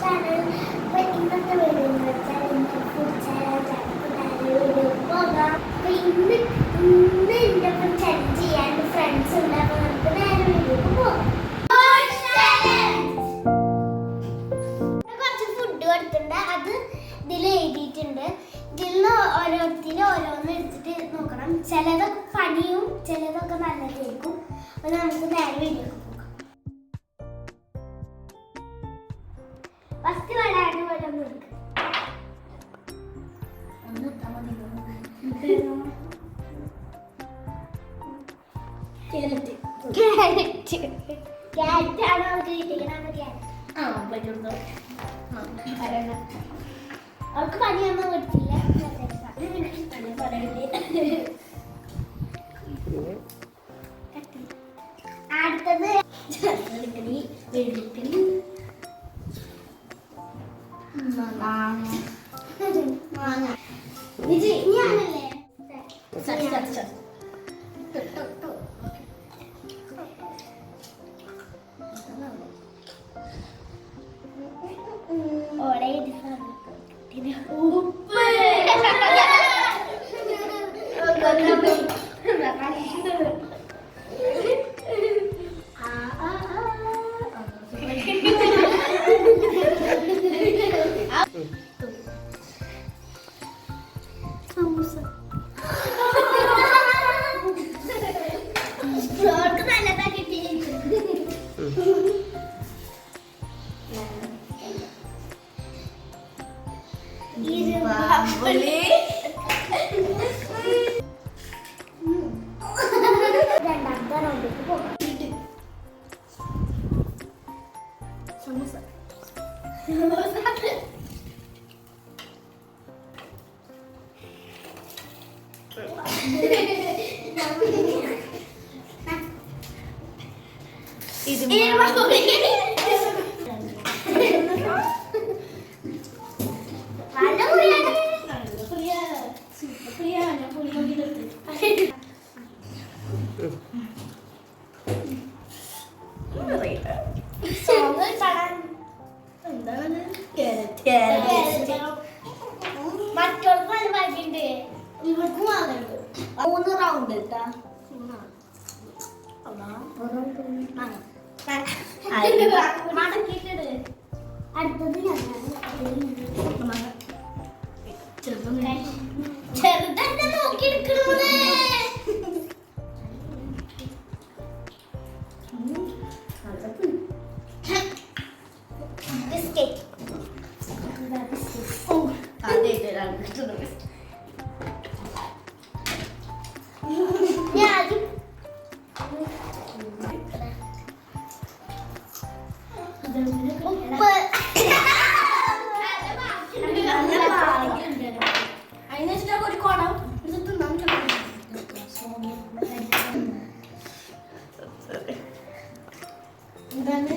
Channel. അപ്പൊ ഇന്നത്തെ video എന്ന് വെച്ചാൽ എനിക്ക് ഫുഡ് ചാലഞ്ച് പോകാം. അപ്പൊ ഇന്ന് എന്റെ ഒപ്പം ചലഞ്ച് ചെയ്യാൻ ഫ്രണ്ട്സ് ഉണ്ട്. അപ്പൊ നമുക്ക് നേരെ വീഡിയോക്ക് പോകാം. കുറച്ച് ഫുഡ് കൊടുത്തിട്ടുണ്ട്, അത് ഇതിൽ എഴുതിയിട്ടുണ്ട്. ഇതിൽ ഓരോരുത്തരും ഓരോന്ന് എടുത്തിട്ട് നോക്കണം. ചിലതൊക്കെ പണിയും ചിലതൊക്കെ നല്ലതായിരിക്കും. അപ്പൊ നമുക്ക് നേരെ വീഡിയോക്ക് പോകാം. ഫസ്റ്റ് വരാണ് വെള്ളം കൊടുക്കുക. ക്യാരറ്റാണോ അവർക്ക് പനിയൊന്നും കിട്ടില്ല. അടുത്തത് ഞാനല്ലേ ഓടെ ഉപ്പ് സമൂസ നല്ലതാ കിട്ടി. രണ്ടാമത്തെ റൗണ്ടിലേക്ക് പോകാം. സമൂസ മറ്റൊരു പരിപാടിയുണ്ട്. ഇവർക്കും വാങ്ങുന്നുണ്ട്. 3 റൗണ്ട് മടക്കിയിട്ടുണ്ട്. അടുത്തത് ചെറുതന്നെ നോക്കിയെടുക്കണേ. ബിസ്ക്കറ്റ് ഉപ്പ് അതിന് ഒരു കുടം എന്താണ്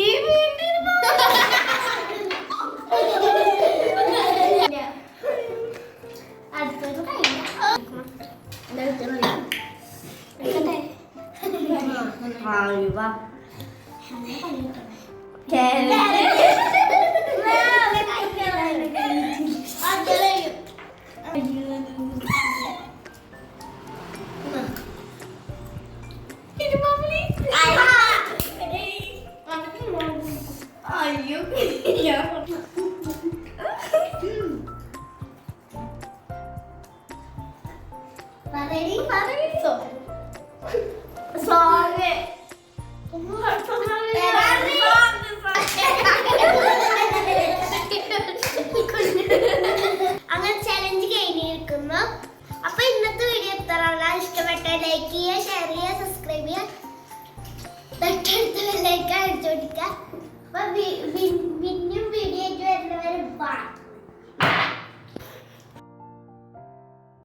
ഈ വീട്ടിൽ അടുത്തത് അങ്ങനെ ചലഞ്ച് കഴിഞ്ഞിരിക്കുന്നു. അപ്പൊ ഇന്നത്തെ വീഡിയോ എത്ര ഇഷ്ടപ്പെട്ട ലൈക്ക് ചെയ്യുക, ഷെയർ ചെയ്യുക, സബ്സ്ക്രൈബ് ചെയ്യുക, തൊട്ടടുത്ത ബെല്ലൈക്കൺ അടിച്ചു കൊടുക്കുക. അപ്പൊ വീഡിയോ ആയിട്ട് വരുന്നവരെ ബൈ.